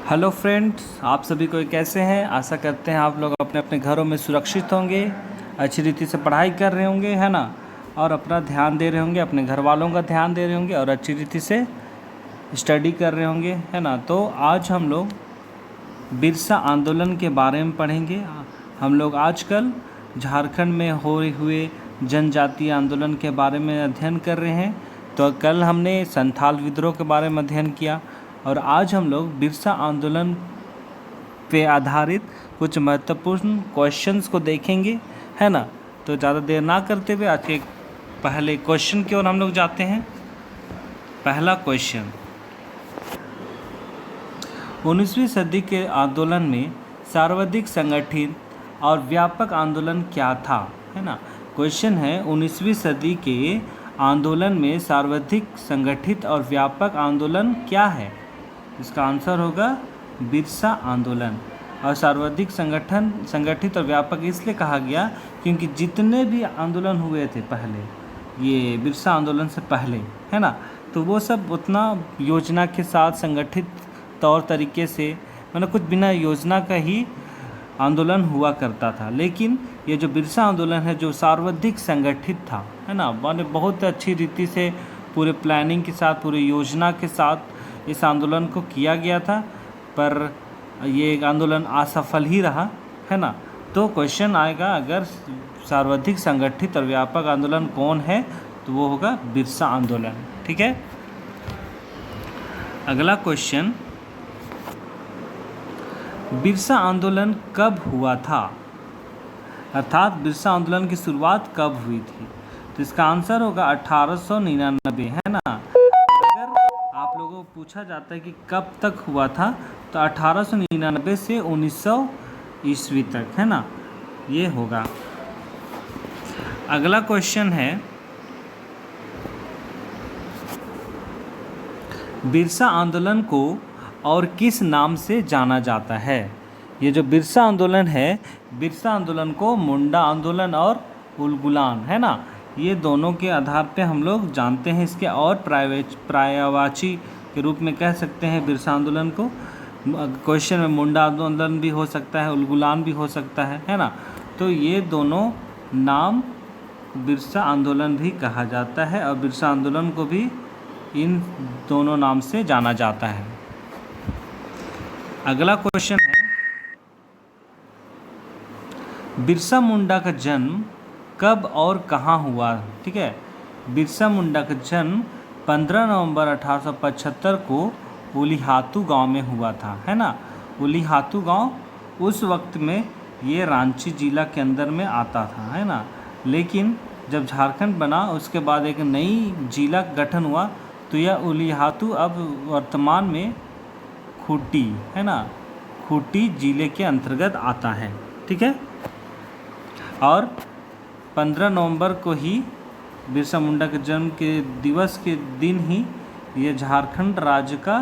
Hello friends, आप सभी को कैसे हैं। आशा करते हैं आप लोग अपने अपने घरों में सुरक्षित होंगे, अच्छी रीति से पढ़ाई कर रहे होंगे, है ना, और अपना ध्यान दे रहे होंगे, अपने घर वालों का ध्यान दे रहे होंगे और अच्छी रीति से स्टडी कर रहे होंगे, है ना। तो आज हम लोग बिरसा आंदोलन के बारे में पढ़ेंगे। हम लोग आजकल झारखंड में हो हुए जनजातीय आंदोलन के बारे में अध्ययन कर रहे हैं। तो कल हमने संथाल विद्रोह के बारे में अध्ययन किया और आज हम लोग बिरसा आंदोलन पे आधारित कुछ महत्वपूर्ण क्वेश्चंस को देखेंगे, है ना। तो ज़्यादा देर ना करते हुए आज के पहले क्वेश्चन की ओर हम लोग जाते हैं। पहला क्वेश्चन, 19वीं सदी के आंदोलन में सर्वाधिक संगठित और व्यापक आंदोलन क्या था, है ना। क्वेश्चन है, 19वीं सदी के आंदोलन में सर्वाधिक संगठित और व्यापक आंदोलन क्या है। इसका आंसर होगा बिरसा आंदोलन। और सर्वाधिक संगठित और व्यापक इसलिए कहा गया क्योंकि जितने भी आंदोलन हुए थे पहले, ये बिरसा आंदोलन से पहले, है ना, तो वो सब उतना योजना के साथ संगठित तौर तरीके से, मतलब कुछ बिना योजना का ही आंदोलन हुआ करता था। लेकिन ये जो बिरसा आंदोलन है जो सर्वाधिक संगठित था, है ना, माने बहुत अच्छी रीति से पूरे प्लानिंग के साथ, पूरी योजना के साथ इस आंदोलन को किया गया था, पर ये आंदोलन असफल ही रहा, है ना। तो क्वेश्चन आएगा, अगर सर्वाधिक संगठित और व्यापक आंदोलन कौन है, तो वो होगा बिरसा आंदोलन। ठीक है। अगला क्वेश्चन, बिरसा आंदोलन कब हुआ था, अर्थात बिरसा आंदोलन की शुरुआत कब हुई थी। तो इसका आंसर होगा 1899, है ना। आप लोगों को पूछा जाता है कि कब तक हुआ था, तो 1899 से 1900 ईस्वी तक, है ना, ये होगा। अगला क्वेश्चन है, बिरसा आंदोलन को और किस नाम से जाना जाता है। ये जो बिरसा आंदोलन है, बिरसा आंदोलन को मुंडा आंदोलन और उलगुलान, है ना, ये दोनों के आधार पे हम लोग जानते हैं इसके, और पर्यायवाची के रूप में कह सकते हैं बिरसा आंदोलन को। क्वेश्चन में मुंडा आंदोलन भी हो सकता है, उलगुलान भी हो सकता है ना। तो ये दोनों नाम बिरसा आंदोलन भी कहा जाता है और बिरसा आंदोलन को भी इन दोनों नाम से जाना जाता है। अगला क्वेश्चन है, बिरसा मुंडा का जन्म कब और कहाँ हुआ। ठीक है। बिरसा मुंडा का जन्म 15 नवंबर 1875 को उलीहातू गांव में हुआ था, है ना। उलीहातू गांव उस वक्त में ये रांची जिला के अंदर में आता था, है ना। लेकिन जब झारखंड बना उसके बाद एक नई जिला गठन हुआ, तो यह उलीहातू अब वर्तमान में खूंटी, है ना, खूंटी जिले के अंतर्गत आता है। ठीक है। और 15 नवंबर को ही बिरसा मुंडा के जन्म के दिवस के दिन ही ये झारखंड राज्य का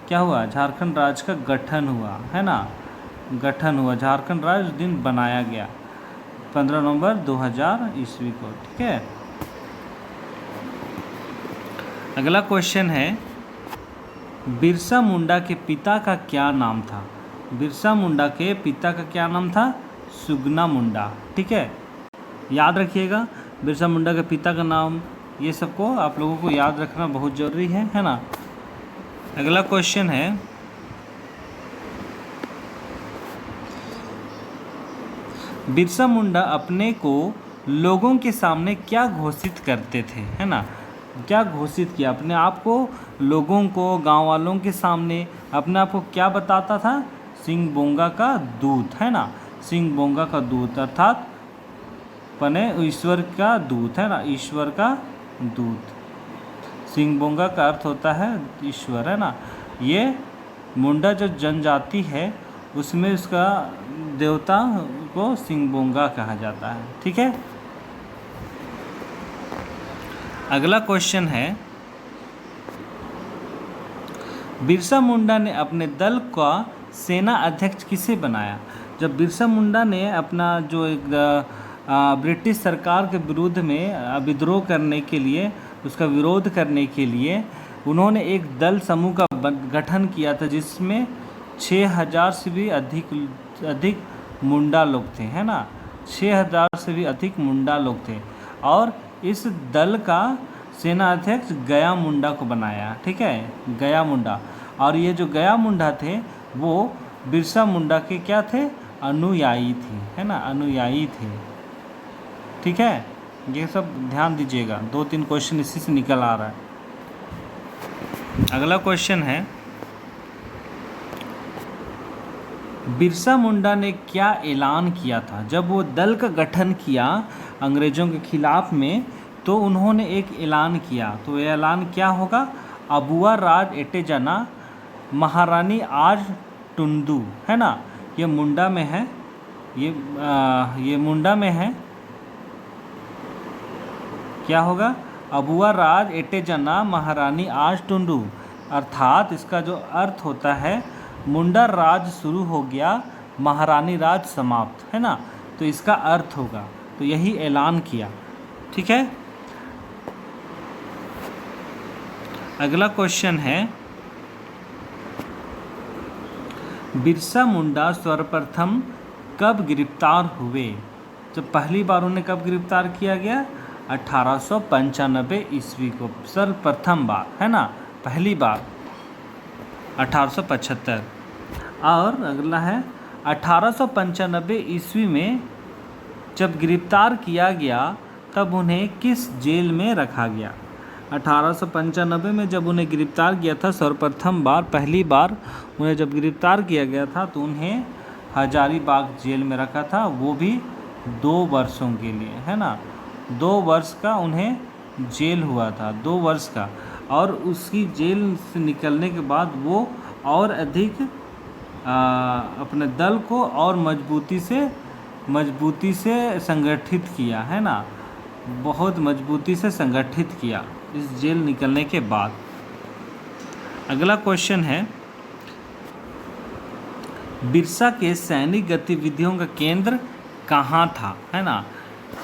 क्या हुआ, झारखंड राज्य का गठन हुआ, है ना, गठन हुआ, झारखंड राज्य उस दिन बनाया गया 15 नवंबर 2000 ईस्वी को। ठीक है। अगला क्वेश्चन है, बिरसा मुंडा के पिता का क्या नाम था। बिरसा मुंडा के पिता का क्या नाम था, सुगना मुंडा। ठीक है, याद रखिएगा बिरसा मुंडा के पिता का नाम, ये सबको आप लोगों को याद रखना बहुत ज़रूरी है ना। अगला क्वेश्चन है, बिरसा मुंडा अपने को लोगों के सामने क्या घोषित करते थे, है ना, क्या घोषित किया अपने आप को, लोगों को, गांव वालों के सामने अपने आप को क्या बताता था, सिंह बोंगा का दूत, है ना, सिंह बोंगा का दूत, अर्थात पने ईश्वर का दूत, है ना, ईश्वर का दूत। सिंह बोंगा का अर्थ होता है ईश्वर, है ना। ये मुंडा जो जनजाति है उसमें उसका देवता को सिंह बोंगा कहा जाता है। ठीक है। अगला क्वेश्चन है, बिरसा मुंडा ने अपने दल का सेना अध्यक्ष किसे बनाया। जब बिरसा मुंडा ने अपना जो एक ब्रिटिश सरकार के विरुद्ध में विद्रोह करने के लिए, उसका विरोध करने के लिए उन्होंने एक दल समूह का गठन किया था जिसमें 6000 से भी अधिक मुंडा लोग थे, है ना। 6000 से भी अधिक मुंडा लोग थे और इस दल का सेना अध्यक्ष गया मुंडा को बनाया, ठीक है, गया मुंडा। और ये जो गया मुंडा थे वो बिरसा मुंडा के क्या थे, अनुयायी थे, है ना, अनुयायी थे, ठीक है। ये सब ध्यान दीजिएगा, 2-3 क्वेश्चन इसी से निकल आ रहा है। अगला क्वेश्चन है, बिरसा मुंडा ने क्या ऐलान किया था जब वो दल का गठन किया अंग्रेज़ों के खिलाफ में, तो उन्होंने एक ऐलान किया। तो ये ऐलान क्या होगा, अबुआ राज एटे जना महारानी आज टुंडू, है ना। ये मुंडा में है, ये मुंडा में है। क्या होगा, अबुआ राज एटे जना महारानी आज टुंडू, अर्थात इसका जो अर्थ होता है मुंडा राज शुरू हो गया, महारानी राज समाप्त, है ना। तो इसका अर्थ होगा, तो यही ऐलान किया, ठीक है। अगला क्वेश्चन है, बिरसा मुंडा सर्वप्रथम कब गिरफ्तार हुए। तो पहली बार उन्हें कब गिरफ्तार किया गया, 1895 ईस्वी को, सर्वप्रथम बार, है ना, पहली बार 1875। और अगला है 1895 ईस्वी में जब गिरफ्तार किया गया तब उन्हें किस जेल में रखा गया। 1895 में जब उन्हें गिरफ्तार किया था, सर्वप्रथम बार, पहली बार उन्हें जब गिरफ्तार किया गया था तो उन्हें हजारीबाग जेल में रखा था, वो भी 2 वर्षों के लिए, है ना। 2 वर्ष का उन्हें जेल हुआ था, 2 वर्ष का। और उसकी जेल से निकलने के बाद वो और अधिक अपने दल को और मजबूती से संगठित किया, है ना, बहुत मजबूती से संगठित किया इस जेल निकलने के बाद। अगला क्वेश्चन है, बिरसा के सैनिक गतिविधियों का केंद्र कहाँ था, है ना।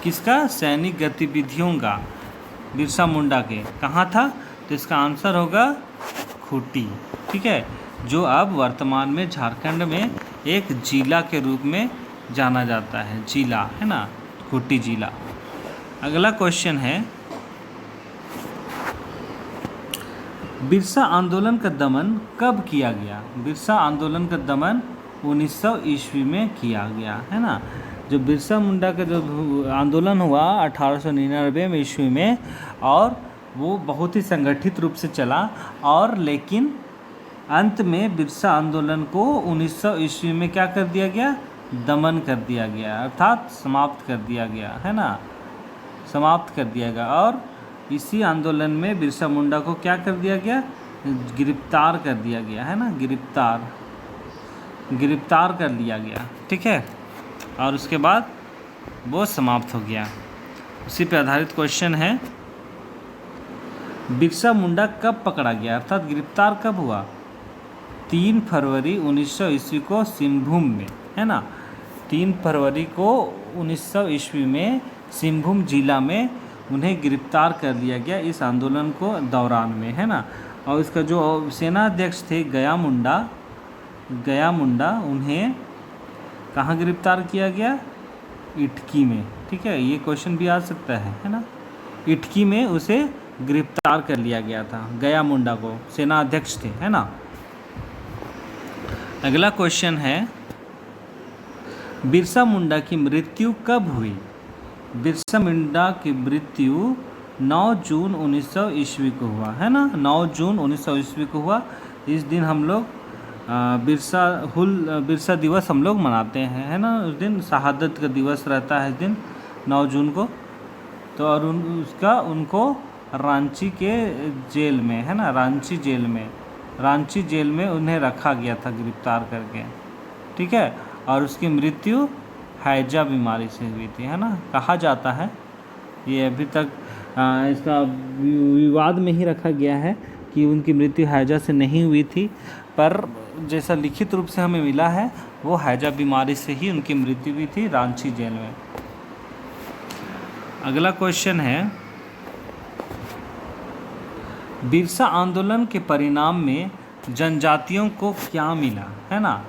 किसका, सैनिक गतिविधियों का, बिरसा मुंडा के कहाँ था। तो इसका आंसर होगा खूंटी, ठीक है, जो अब वर्तमान में झारखंड में एक जिला के रूप में जाना जाता है, जिला, है ना, खूंटी जिला। अगला क्वेश्चन है, बिरसा आंदोलन का दमन कब किया गया। बिरसा आंदोलन का दमन 1900 ईस्वी में किया गया, है ना। जो बिरसा मुंडा का जो आंदोलन हुआ 1899 में ईस्वी में, और वो बहुत ही संगठित रूप से चला, और लेकिन अंत में बिरसा आंदोलन को 1900 ईस्वी में क्या कर दिया गया, दमन कर दिया गया, अर्थात समाप्त कर दिया गया, है ना, समाप्त कर दिया गया। और इसी आंदोलन में बिरसा मुंडा को क्या कर दिया गया, गिरफ्तार कर दिया गया, है ना, गिरफ्तार कर लिया गया, ठीक है। और उसके बाद वो समाप्त हो गया। उसी पे आधारित क्वेश्चन है, बिरसा मुंडा कब पकड़ा गया, अर्थात गिरफ्तार कब हुआ। 3 फरवरी 1900 ईस्वी को सिंहभूम में, है ना, 3 फरवरी को 1900 ईस्वी में सिंहभूम जिला में उन्हें गिरफ्तार कर लिया गया इस आंदोलन को दौरान में, है ना। और इसका जो सेनाध्यक्ष थे गया मुंडा, उन्हें कहाँ गिरफ्तार किया गया, इटकी में, ठीक है। ये क्वेश्चन भी आ सकता है ना, इटकी में उसे गिरफ्तार कर लिया गया था, गया मुंडा को, सेनाध्यक्ष थे, है ना। अगला क्वेश्चन है, बिरसा मुंडा की मृत्यु कब हुई। बिरसा मुंडा की मृत्यु 9 जून 1900 ईस्वी को हुआ, है ना, 9 जून 1900 ईस्वी को हुआ। इस दिन हम लोग बिरसा दिवस हम लोग मनाते हैं, है ना। उस दिन शहादत का दिवस रहता है इस दिन 9 जून को। तो और उनको रांची के जेल में, है ना, रांची जेल में उन्हें रखा गया था गिरफ्तार करके, ठीक है। और उसकी मृत्यु हैजा बीमारी से हुई थी, है ना, कहा जाता है। ये अभी तक इसका विवाद में ही रखा गया है कि उनकी मृत्यु हैजा से नहीं हुई थी, पर जैसा लिखित रूप से हमें मिला है वो हैजा बीमारी से ही उनकी मृत्यु हुई थी रांची जेल में। अगला क्वेश्चन है, बिरसा आंदोलन के परिणाम में जनजातियों को क्या मिला, है ना,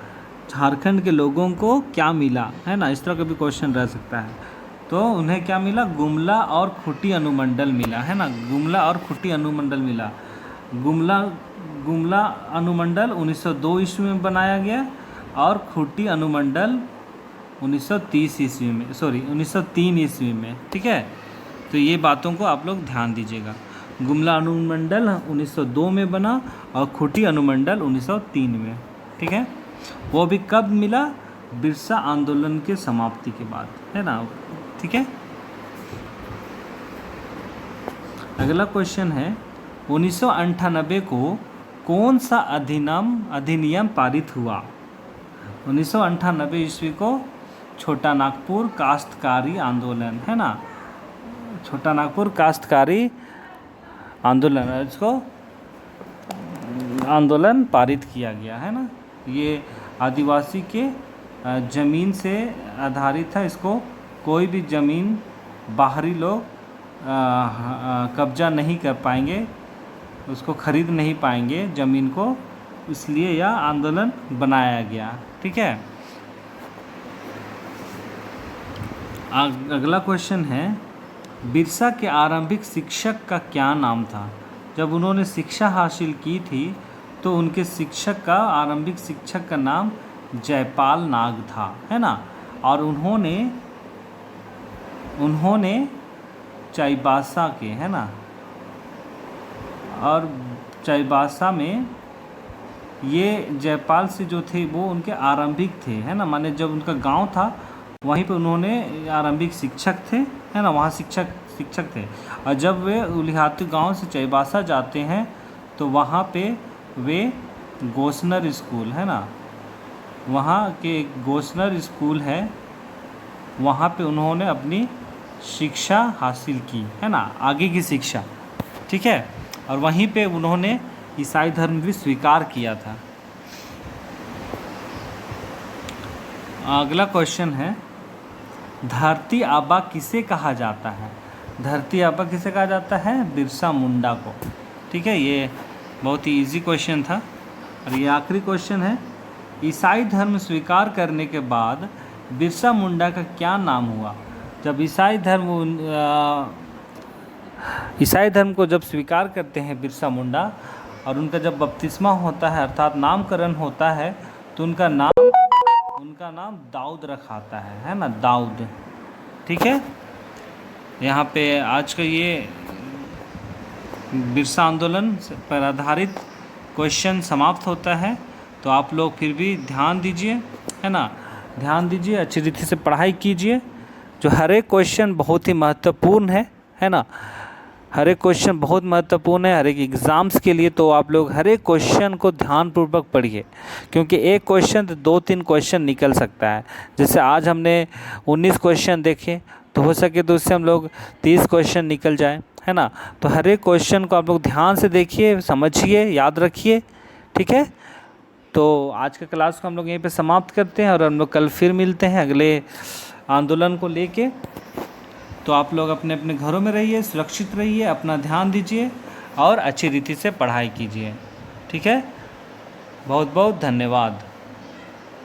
झारखंड के लोगों को क्या मिला, है ना, इस तरह का भी क्वेश्चन रह सकता है। तो उन्हें क्या मिला, गुमला और खुटी अनुमंडल मिला, है ना, गुमला और खुटी अनुमंडल मिला। गुमला अनुमंडल 1902 ईस्वी में बनाया गया और खुटी अनुमंडल 1930 ईस्वी में, 1903 ईस्वी में। ठीक है, तो ये बातों को आप लोग ध्यान दीजिएगा। गुमला अनुमंडल 1902 में बना और खुटी अनुमंडल 1903 में। ठीक है, वो भी कब मिला, बिरसा आंदोलन के समाप्ति के बाद, है ना। ठीक है, अगला क्वेश्चन है 1998 को कौन सा अधिनियम पारित हुआ। 1998 ईस्वी को छोटा नागपुर काश्तकारी आंदोलन, है ना, छोटा नागपुर काश्तकारी आंदोलन, इसको आंदोलन पारित किया गया, है ना। ये आदिवासी के ज़मीन से आधारित था। इसको कोई भी ज़मीन बाहरी लोग कब्जा नहीं कर पाएंगे, उसको खरीद नहीं पाएंगे ज़मीन को, इसलिए यह आंदोलन बनाया गया। ठीक है, अगला क्वेश्चन है बिरसा के आरंभिक शिक्षक का क्या नाम था। जब उन्होंने शिक्षा हासिल की थी तो उनके शिक्षक का, आरंभिक शिक्षक का नाम जयपाल नाग था, है ना। और उन्होंने चाईबासा के, है ना, और चाईबासा में ये जयपाल से जो थे वो उनके आरंभिक थे, है ना, माने जब उनका गांव था वहीं पे उन्होंने आरंभिक शिक्षक थे, है ना, वहाँ शिक्षक थे। और जब वे उलिहातू गांव से चाईबासा जाते हैं तो वहाँ पे वे गोसनर स्कूल, है ना, वहाँ के गोसनर स्कूल है, वहाँ पे उन्होंने अपनी शिक्षा हासिल की, है ना, आगे की शिक्षा। ठीक है, और वहीं पे उन्होंने ईसाई धर्म भी स्वीकार किया था। अगला क्वेश्चन है धरती आबा किसे कहा जाता है। धरती आबा किसे कहा जाता है, बिरसा मुंडा को। ठीक है, ये बहुत ही इजी क्वेश्चन था। और ये आखिरी क्वेश्चन है ईसाई धर्म स्वीकार करने के बाद बिरसा मुंडा का क्या नाम हुआ। जब ईसाई धर्म को जब स्वीकार करते हैं बिरसा मुंडा और उनका जब बपतिस्मा होता है अर्थात नामकरण होता है तो उनका नाम दाऊद रखाता है ना, दाऊद। ठीक है, यहाँ पे आज का ये बिरसा आंदोलन पर आधारित क्वेश्चन समाप्त होता है। तो आप लोग फिर भी ध्यान दीजिए, है ना, ध्यान दीजिए, अच्छी रीति से पढ़ाई कीजिए। जो हर एक क्वेश्चन बहुत ही महत्वपूर्ण है ना, हर एक क्वेश्चन बहुत महत्वपूर्ण है हर एक एग्ज़ाम्स के लिए। तो आप लोग हर एक क्वेश्चन को ध्यानपूर्वक पढ़िए, क्योंकि एक क्वेश्चन तो 2-3 क्वेश्चन निकल सकता है। जैसे आज हमने 19 क्वेश्चन देखे, तो हो सके तो उससे हम लोग 30 क्वेश्चन निकल जाए, है ना। तो हर एक क्वेश्चन को आप लोग ध्यान से देखिए, समझिए, याद रखिए। ठीक है, तो आज के क्लास को हम लोग यहीं पे समाप्त करते हैं और हम लोग कल फिर मिलते हैं अगले आंदोलन को लेके। तो आप लोग अपने अपने घरों में रहिए, सुरक्षित रहिए, अपना ध्यान दीजिए और अच्छी रीति से पढ़ाई कीजिए। ठीक है, बहुत बहुत धन्यवाद।